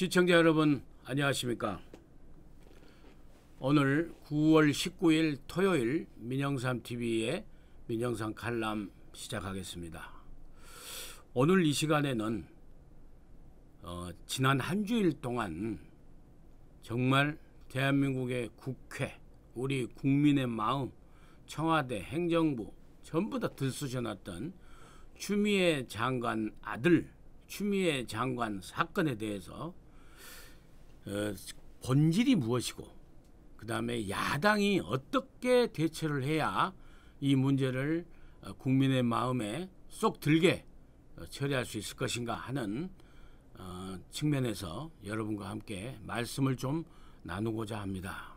시청자 여러분 안녕하십니까. 오늘 9월 19일 토요일 민영삼TV의 민영삼 칼럼 시작하겠습니다. 오늘 이 시간에는 지난 한 주일 동안 정말 대한민국의 국회, 우리 국민의 마음, 청와대, 행정부 전부 다 들쑤셔놨던 추미애 장관 아들 추미애 장관 사건에 대해서 본질이 무엇이고 그 다음에 야당이 어떻게 대처를 해야 이 문제를 국민의 마음에 쏙 들게 처리할 수 있을 것인가 하는 측면에서 여러분과 함께 말씀을 좀 나누고자 합니다.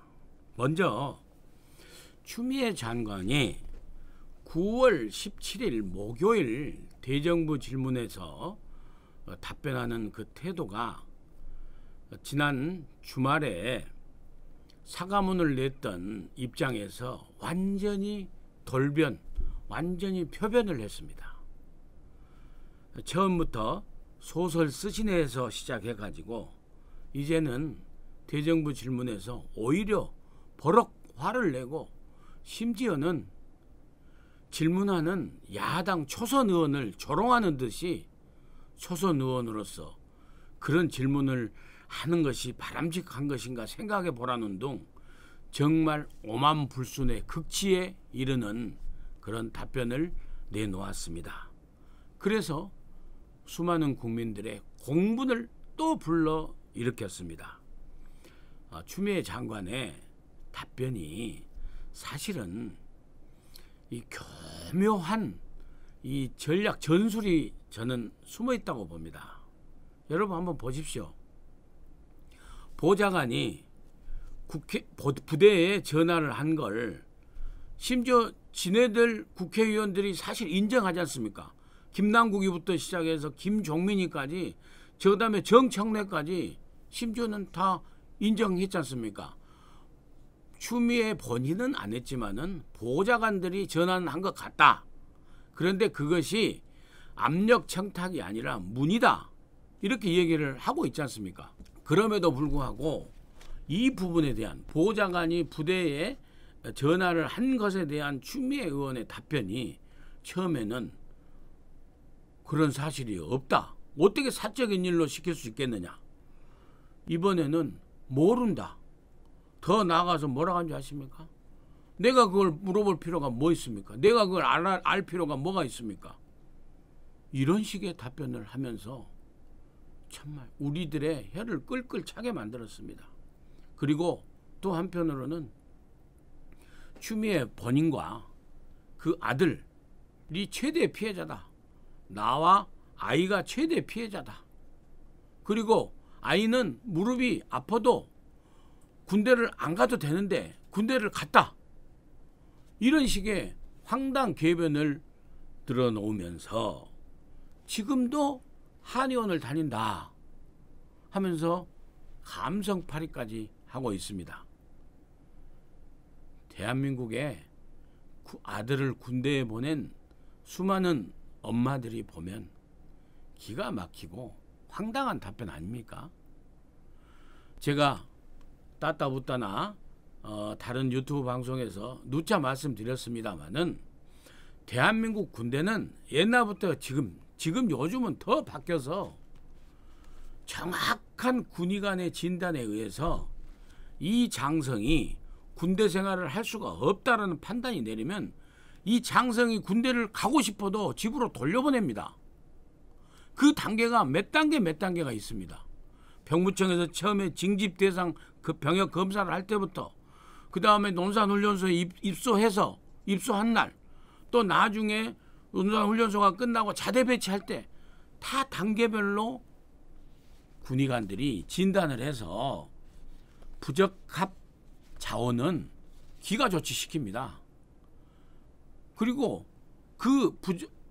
먼저 추미애 장관이 9월 17일 목요일 대정부 질문에서 답변하는 그 태도가 지난 주말에 사과문을 냈던 입장에서 완전히 돌변, 완전히 표변을 했습니다. 처음부터 소설 쓰시네에서 시작해가지고 이제는 대정부 질문에서 오히려 버럭 화를 내고 심지어는 질문하는 야당 초선 의원을 조롱하는 듯이 초선 의원으로서 그런 질문을 하는 것이 바람직한 것인가 생각해 보라는 둥 정말 오만불순의 극치에 이르는 그런 답변을 내놓았습니다. 그래서 수많은 국민들의 공분을 또 불러 일으켰습니다. 추미애 장관의 답변이 사실은 이 교묘한 이 전략 전술이 저는 숨어 있다고 봅니다. 여러분 한번 보십시오. 보좌관이 부대에 전화를 한 걸 심지어 지네들 국회의원들이 사실 인정하지 않습니까? 김남국이부터 시작해서 김종민이까지 저 다음에 정청래까지 심지어는 다 인정했지 않습니까? 추미애 본인은 안 했지만은 보좌관들이 전화는 한 것 같다. 그런데 그것이 압력 청탁이 아니라 문의다. 이렇게 얘기를 하고 있지 않습니까? 그럼에도 불구하고 이 부분에 대한 보좌관이 부대에 전화를 한 것에 대한 추미애 의원의 답변이 처음에는 그런 사실이 없다. 어떻게 사적인 일로 시킬 수 있겠느냐. 이번에는 모른다. 더 나아가서 뭐라고 하는지 아십니까? 내가 그걸 물어볼 필요가 뭐 있습니까? 내가 그걸 알 필요가 뭐가 있습니까? 이런 식의 답변을 하면서 정말 우리들의 혀를 끌끌 차게 만들었습니다. 그리고 또 한편으로는 추미애 본인과 그 아들이 최대 피해자다. 나와 아이가 최대 피해자다. 그리고 아이는 무릎이 아파도 군대를 안 가도 되는데 군대를 갔다. 이런 식의 황당 궤변을 들어놓으면서 지금도 한의원을 다닌다 하면서 감성팔이까지 하고 있습니다. 대한민국의 아들을 군대에 보낸 수많은 엄마들이 보면 기가 막히고 황당한 답변 아닙니까? 제가 따따붙다나 다른 유튜브 방송에서 누차 말씀드렸습니다마는 대한민국 군대는 옛날부터 지금 요즘은 더 바뀌어서 정확한 군의관의 진단에 의해서 이 장성이 군대 생활을 할 수가 없다라는 판단이 내리면 이 장성이 군대를 가고 싶어도 집으로 돌려보냅니다. 그 단계가 몇 단계가 있습니다. 병무청에서 처음에 징집 대상 그 병역 검사를 할 때부터 그 다음에 논산훈련소에 입소한 날 또 나중에 논산훈련소가 끝나고 자대 배치할 때 다 단계별로 군의관들이 진단을 해서 부적합 자원은 기가 조치시킵니다. 그리고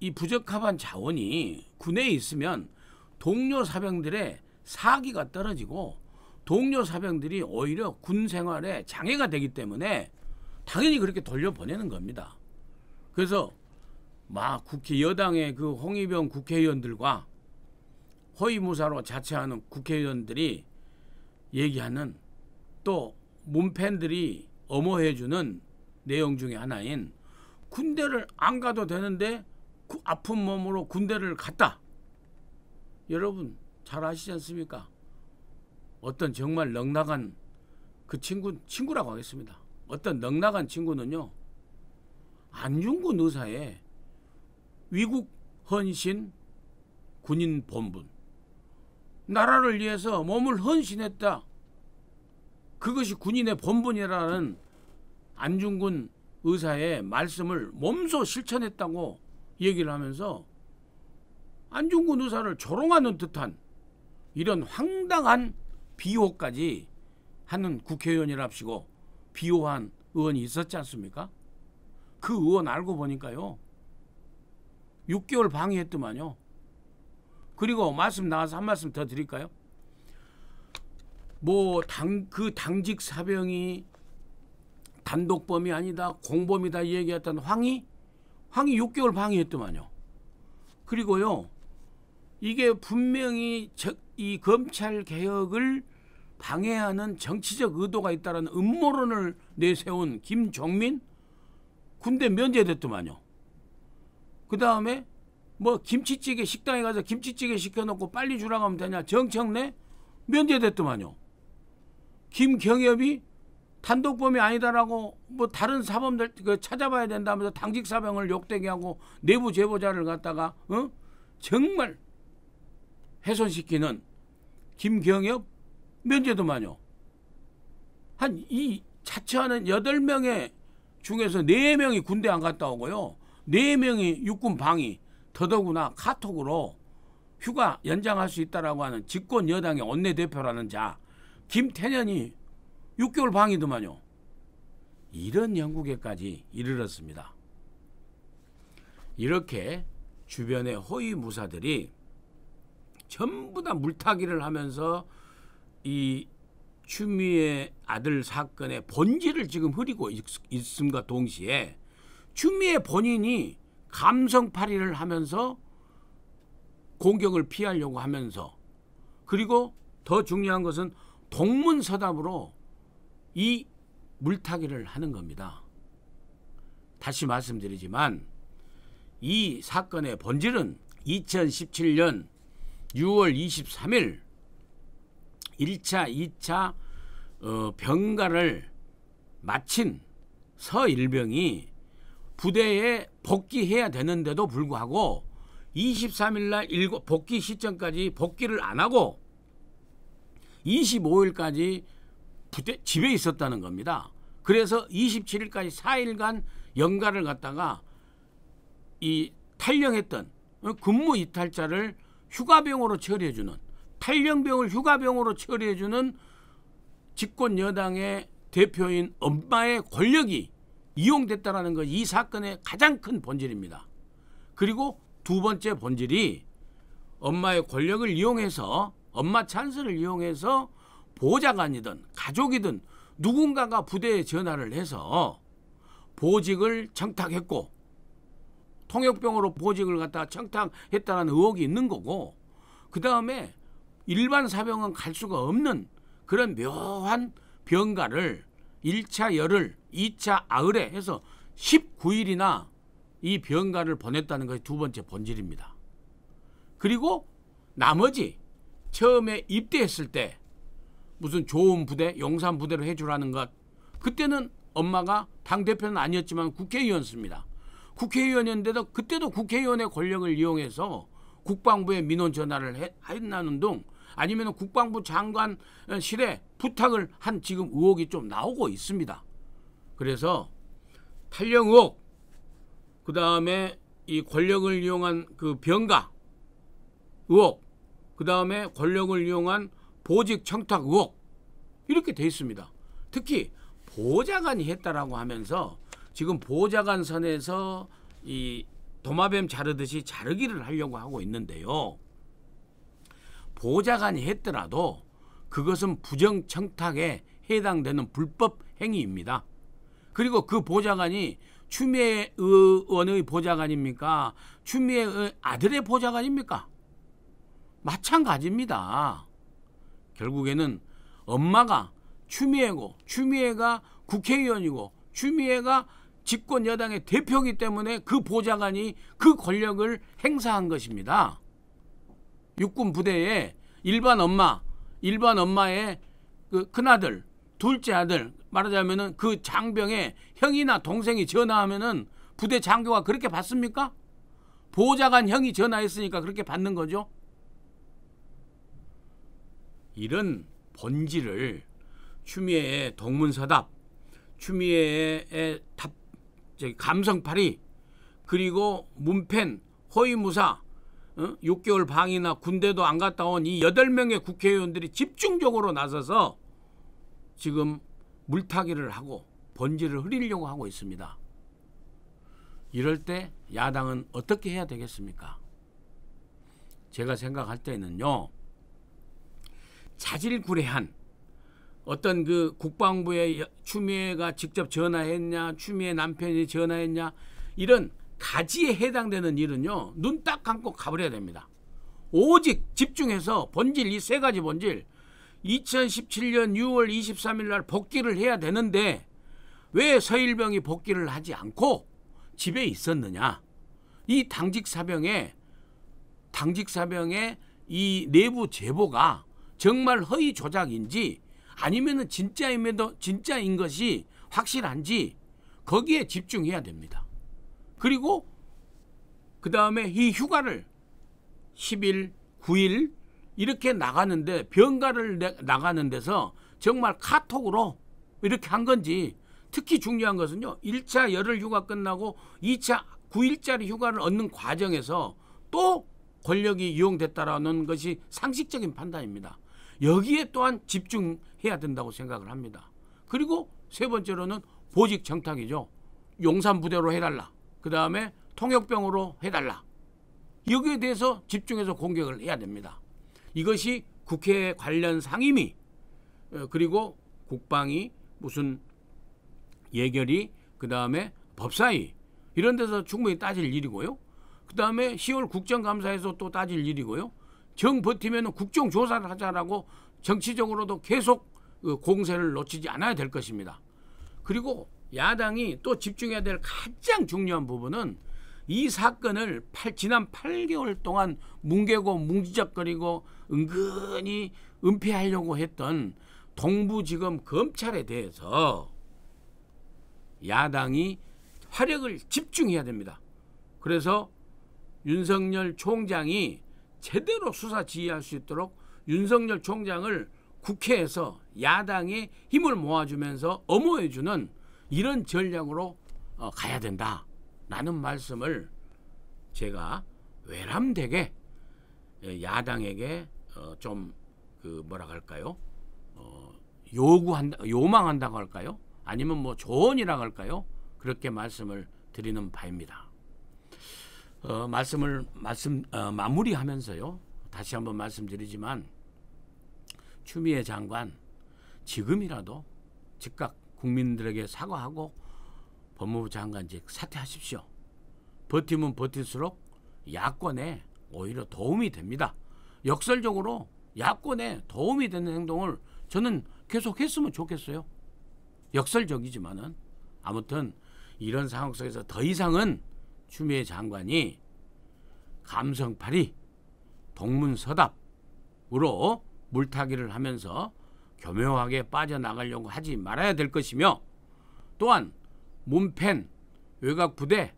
이 부적합한 자원이 군에 있으면 동료 사병들의 사기가 떨어지고 동료 사병들이 오히려 군 생활에 장애가 되기 때문에 당연히 그렇게 돌려보내는 겁니다. 그래서 막 여당의 그 홍위병 국회의원들과 허위무사로 자처하는 국회의원들이 얘기하는, 또 문팬들이 엄호해주는 내용 중에 하나인 군대를 안 가도 되는데 아픈 몸으로 군대를 갔다. 여러분 잘 아시지 않습니까? 어떤 정말 넉나간 그 친구라고 하겠습니다. 어떤 넉나간 친구는요, 안중근 의사의 위국 헌신 군인 본분, 나라를 위해서 몸을 헌신했다, 그것이 군인의 본분이라는 안중근 의사의 말씀을 몸소 실천했다고 얘기를 하면서 안중근 의사를 조롱하는 듯한 이런 황당한 비호까지 하는 국회의원이랍시고 비호한 의원이 있었지 않습니까? 그 의원 알고 보니까요 6개월 방해했더만요. 그리고 말씀 나와서 한 말씀 더 드릴까요? 그 당직 사병이 단독범이 아니다, 공범이다 얘기했던 황이 6개월 방해했더만요. 그리고요, 이게 분명히 이 검찰 개혁을 방해하는 정치적 의도가 있다는 음모론을 내세운 김종민 군대 면제됐더만요. 그 다음에 김치찌개 식당에 가서 김치찌개 시켜놓고 빨리 주라고 하면 되냐, 정청래 면제됐더만요. 김경엽이 단독범이 아니다라고 다른 사범들 찾아봐야 된다면서 당직 사병을 욕되게 하고 내부 제보자를 갖다가 정말 훼손시키는 김경엽 면제도만요. 이 자처하는 8명의 중에서 4명이 군대 안 갔다 오고요, 4명이 육군 방위, 더더구나 카톡으로 휴가 연장할 수 있다라고 하는 집권 여당의 원내대표라는 자 김태년이 6개월 방이더만요. 이런 영국에까지 이르렀습니다. 이렇게 주변의 허위무사들이 전부 다 물타기를 하면서 이 추미애 아들 사건의 본질을 지금 흐리고 있음과 동시에 추미애 본인이 감성팔이를 하면서 공격을 피하려고 하면서, 그리고 더 중요한 것은 동문서답으로 이 물타기를 하는 겁니다. 다시 말씀드리지만 이 사건의 본질은 2017년 6월 23일 1차, 2차 병가를 마친 서일병이 부대에 복귀해야 되는데도 불구하고 23일날 복귀 시점까지 복귀를 안 하고 25일까지 집에 있었다는 겁니다. 그래서 27일까지 4일간 연가를 갖다가 이 탈영했던 근무 이탈자를 휴가병으로 처리해주는, 탈영병을 휴가병으로 처리해주는 집권 여당의 대표인 엄마의 권력이 이용됐다는 것이 이 사건의 가장 큰 본질입니다. 그리고 두 번째 본질이 엄마의 권력을 이용해서, 엄마 찬스를 이용해서 보좌관이든 가족이든 누군가가 부대에 전화를 해서 보직을 청탁했고, 통역병으로 보직을 갖다가 청탁했다는 의혹이 있는 거고, 그 다음에 일반 사병은 갈 수가 없는 그런 묘한 병가를 1차 열흘, 2차 아흘에 해서 19일이나 이 병가를 보냈다는 것이 두 번째 본질입니다. 그리고 나머지 처음에 입대했을 때 무슨 좋은 부대, 용산 부대로 해주라는 것, 그때는 엄마가 당대표는 아니었지만 국회의원입니다. 국회의원이었는데도 그때도 국회의원의 권력을 이용해서 국방부에 민원 전화를 했나는 등, 아니면 국방부 장관실에 부탁을 한 지금 의혹이 좀 나오고 있습니다. 그래서 탈영 의혹, 그 다음에 이 권력을 이용한 그 병가 의혹, 그 다음에 권력을 이용한 보직 청탁 의혹, 이렇게 돼 있습니다. 특히 보좌관이 했다라고 하면서 지금 보좌관 선에서 이 도마뱀 자르듯이 자르기를 하려고 하고 있는데요. 보좌관이 했더라도 그것은 부정청탁에 해당되는 불법 행위입니다. 그리고 그 보좌관이 추미애 의원의 보좌관입니까? 추미애 아들의 보좌관입니까? 마찬가지입니다. 결국에는 엄마가 추미애고 추미애가 국회의원이고 추미애가 집권 여당의 대표이기 때문에 그 보좌관이 그 권력을 행사한 것입니다. 육군 부대에 일반 엄마의 그 큰아들, 둘째 아들, 말하자면은 그 장병의 형이나 동생이 전화하면은 부대 장교가 그렇게 받습니까? 보좌관 형이 전화했으니까 그렇게 받는 거죠. 이런 본질을 추미애의 동문서답, 추미애의 감성팔이, 그리고 문펜, 허위무사, 6개월 방이나 군대도 안 갔다 온 이 8명의 국회의원들이 집중적으로 나서서 지금 물타기를 하고 본질을 흐리려고 하고 있습니다. 이럴 때 야당은 어떻게 해야 되겠습니까? 제가 생각할 때는요, 자질구레한 어떤 그 국방부에 추미애가 직접 전화했냐, 추미애 남편이 전화했냐, 이런 가지에 해당되는 일은요, 눈 딱 감고 가버려야 됩니다. 오직 집중해서 본질, 이 세 가지 본질, 2017년 6월 23일 날 복귀를 해야 되는데 왜 서일병이 복귀를 하지 않고 집에 있었느냐, 이 당직 사병의 이 내부 제보가 정말 허위 조작인지 아니면은 진짜인 것이 확실한지 거기에 집중해야 됩니다. 그리고 그 다음에 이 휴가를 10일, 9일 이렇게 나가는데, 병가를 나가는 데서 정말 카톡으로 이렇게 한 건지, 특히 중요한 것은요, 1차 열흘 휴가 끝나고 2차 9일짜리 휴가를 얻는 과정에서 또 권력이 이용됐다라는 것이 상식적인 판단입니다. 여기에 또한 집중해야 된다고 생각을 합니다. 그리고 세 번째로는 보직 정탁이죠. 용산 부대로 해달라, 그 다음에 통역병으로 해달라, 여기에 대해서 집중해서 공격을 해야 됩니다. 이것이 국회 관련 상임위, 그리고 국방위, 무슨 예결위, 그 다음에 법사위, 이런 데서 충분히 따질 일이고요. 그 다음에 10월 국정감사에서 또 따질 일이고요. 정 버티면 국정조사를 하자라고 정치적으로도 계속 공세를 놓치지 않아야 될 것입니다. 그리고 야당이 또 집중해야 될 가장 중요한 부분은 이 사건을 지난 8개월 동안 뭉개고 뭉지적거리고 은근히 은폐하려고 했던 동부지검 검찰에 대해서 야당이 화력을 집중해야 됩니다. 그래서 윤석열 총장이 제대로 수사 지휘할 수 있도록 윤석열 총장을 국회에서 야당의 힘을 모아주면서 엄호해주는 이런 전략으로 가야 된다라는 말씀을 제가 외람되게 야당에게 좀 뭐라 할까요? 요망한다고 할까요? 아니면 뭐 조언이라고 할까요? 그렇게 말씀을 드리는 바입니다. 마무리하면서요, 다시 한번 말씀드리지만 추미애 장관 지금이라도 즉각 국민들에게 사과하고 법무부 장관직 사퇴하십시오. 버티면 버틸수록 야권에 오히려 도움이 됩니다. 역설적으로 야권에 도움이 되는 행동을 저는 계속 했으면 좋겠어요. 역설적이지만은 아무튼 이런 상황 속에서 더 이상은 추미애 장관이 감성팔이, 동문서답으로 물타기를 하면서 교묘하게 빠져나가려고 하지 말아야 될 것이며, 또한 문펜, 외곽부대,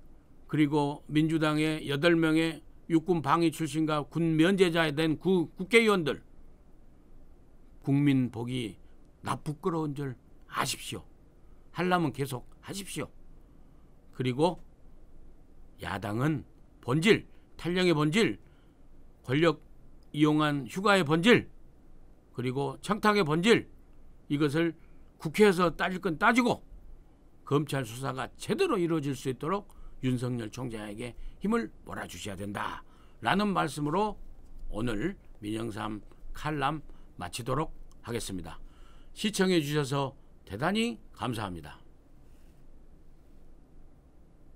그리고 민주당의 8명의 육군 방위 출신과 군 면제자에 된 국회의원들, 국민 보기 나 부끄러운 줄 아십시오. 하려면 계속 하십시오. 그리고 야당은 본질, 탈령의 본질, 권력 이용한 휴가의 본질, 그리고 청탁의 본질, 이것을 국회에서 따질 건 따지고 검찰 수사가 제대로 이루어질 수 있도록 윤석열 총장에게 힘을 몰아주셔야 된다라는 말씀으로 오늘 민영삼 칼럼 마치도록 하겠습니다. 시청해 주셔서 대단히 감사합니다.